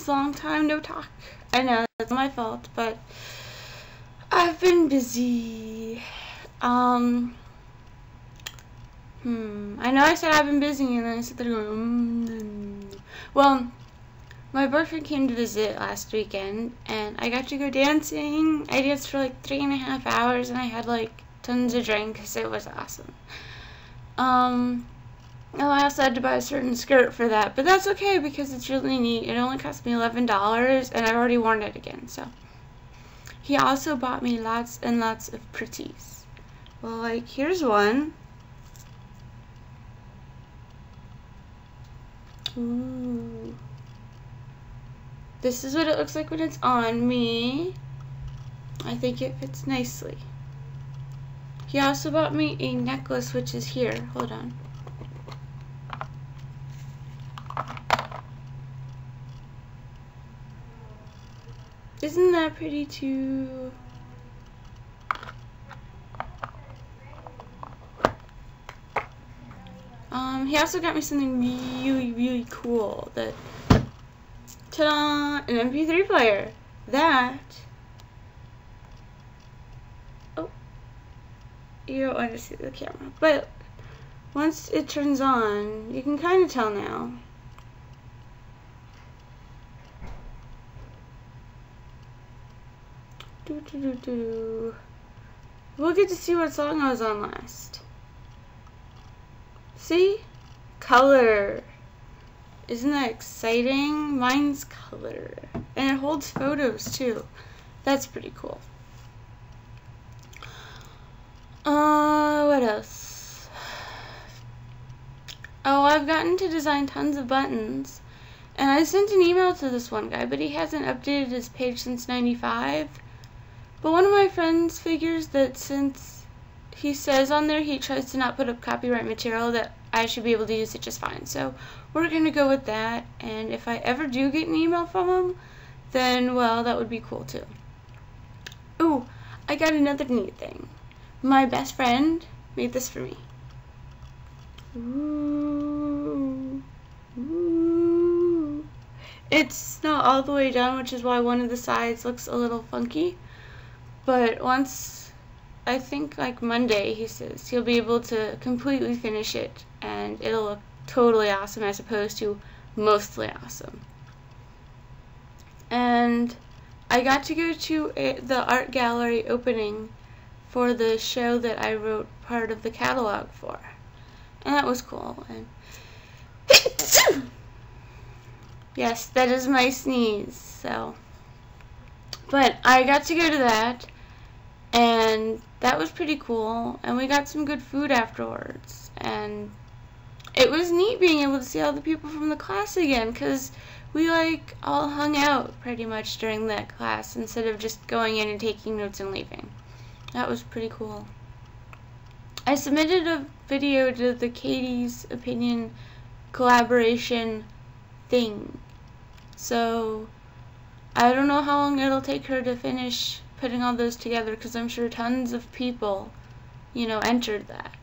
guys. Long time no talk. I know that's my fault, but I've been busy. I know I said I've been busy, and then I said that going, Well, my boyfriend came to visit last weekend, and I got to go dancing. I danced for like 3.5 hours, and I had like tons of drinks. It was awesome. Oh, I also had to buy a certain skirt for that, but that's okay because it's really neat. It only cost me $11, and I've already worn it again, so. He also bought me lots and lots of pretties. Well, like, here's one. Ooh. This is what it looks like when it's on me. I think it fits nicely. He also bought me a necklace, which is here. Hold on. Isn't that pretty too? He also got me something really, really cool. That, ta-da! An MP3 player. That. Oh, you don't want to see the camera, but once it turns on, you can kind of tell now. We'll get to see what song I was on last. See? Color. Isn't that exciting? Mine's color. And it holds photos too. That's pretty cool. What else? Oh, I've gotten to design tons of buttons. And I sent an email to this one guy, but he hasn't updated his page since '95. But one of my friends figures that since he says on there he tries to not put up copyright material, that I should be able to use it just fine. So we're going to go with that. And if I ever do get an email from him, then, well, that would be cool too. Ooh, I got another neat thing. My best friend made this for me. Ooh. Ooh. It's not all the way down, which is why one of the sides looks a little funky. But once, I think like Monday, he says, he'll be able to completely finish it, and it'll look totally awesome as opposed to mostly awesome. And I got to go to the art gallery opening for the show that I wrote part of the catalog for. And that was cool. And yes, that is my sneeze, so. But I got to go to that, and that was pretty cool, and we got some good food afterwards, and it was neat being able to see all the people from the class again, because we like all hung out pretty much during that class instead of just going in and taking notes and leaving. That was pretty cool. I submitted a video to the Katie's Opinion collaboration thing, so I don't know how long it'll take her to finish putting all those together, because I'm sure tons of people, entered that.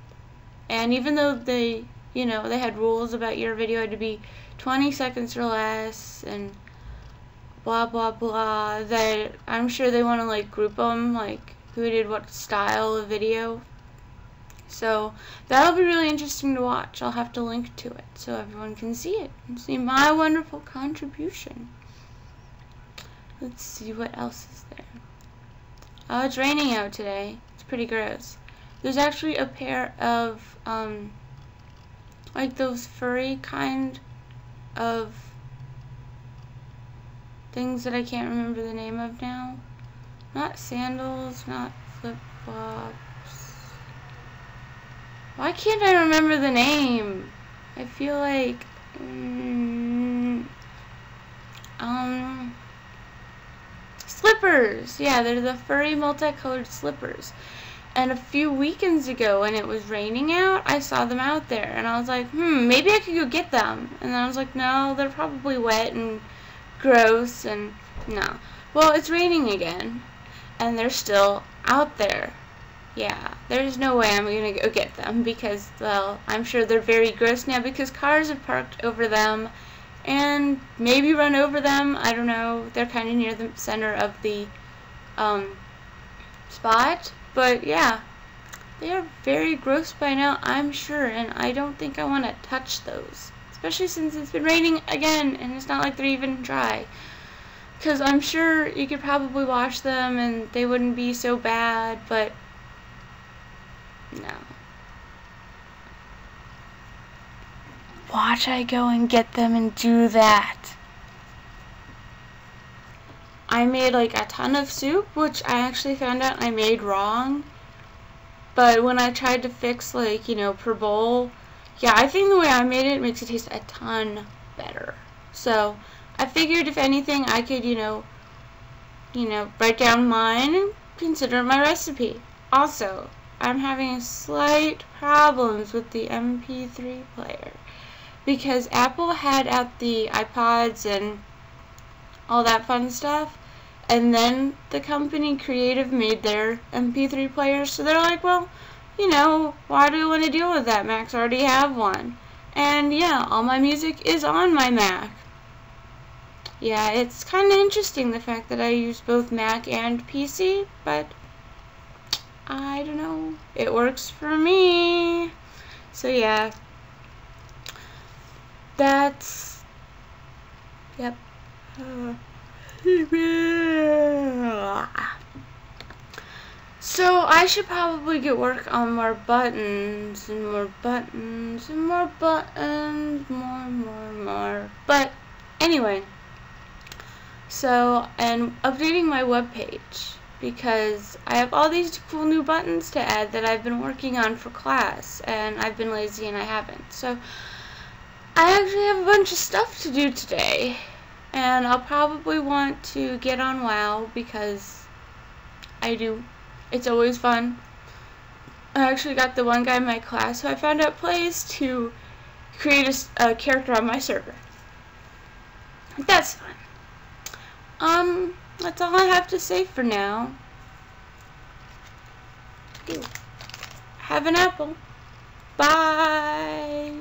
And even though they, they had rules about your video had to be 20 seconds or less and blah, blah, blah, that I'm sure they want to, like, group them, like, who did what style of video. So that'll be really interesting to watch. I'll have to link to it so everyone can see it and see my wonderful contribution. Let's see what else is there. Oh, it's raining out today. It's pretty gross. There's actually a pair of, like those furry kind of things that I can't remember the name of now. Not sandals, not flip-flops. Why can't I remember the name? I feel like, slippers. Yeah, they're the furry multicolored slippers. And a few weekends ago when it was raining out, I saw them out there, and I was like, maybe I could go get them. And then I was like, no, they're probably wet and gross, and no. Well, it's raining again, and they're still out there. Yeah, there's no way I'm gonna go get them because, well, I'm sure they're very gross now because cars have parked over them, and maybe run over them. I don't know. They're kind of near the center of the spot. But yeah, they are very gross by now, I'm sure, and I don't think I want to touch those. Especially since it's been raining again, and it's not like they're even dry. Because I'm sure you could probably wash them and they wouldn't be so bad, but no. Watch I go and get them and do that. I made like a ton of soup, which I actually found out I made wrong. But when I tried to fix, like, you know, per bowl, yeah, I think the way I made it makes it taste a ton better. So I figured if anything I could, you know, write down mine and consider it my recipe. Also, I'm having slight problems with the MP3 player because Apple had out the iPods and all that fun stuff, and then the company Creative made their MP3 players, so they're like, well, you know, why do we want to deal with that? Macs already have one. And yeah, all my music is on my Mac. Yeah, it's kind of interesting the fact that I use both Mac and PC, but I don't know. It works for me. So yeah, that's, yep. So I should probably get work on more buttons and more buttons and more buttons, more. But anyway, so, and updating my webpage because I have all these cool new buttons to add that I've been working on for class, and I've been lazy and I haven't. So I actually have a bunch of stuff to do today, and I'll probably want to get on WoW because I do. It's always fun. I actually got the one guy in my class who I found out plays to create a character on my server. That's fun. That's all I have to say for now. Have an apple. Bye.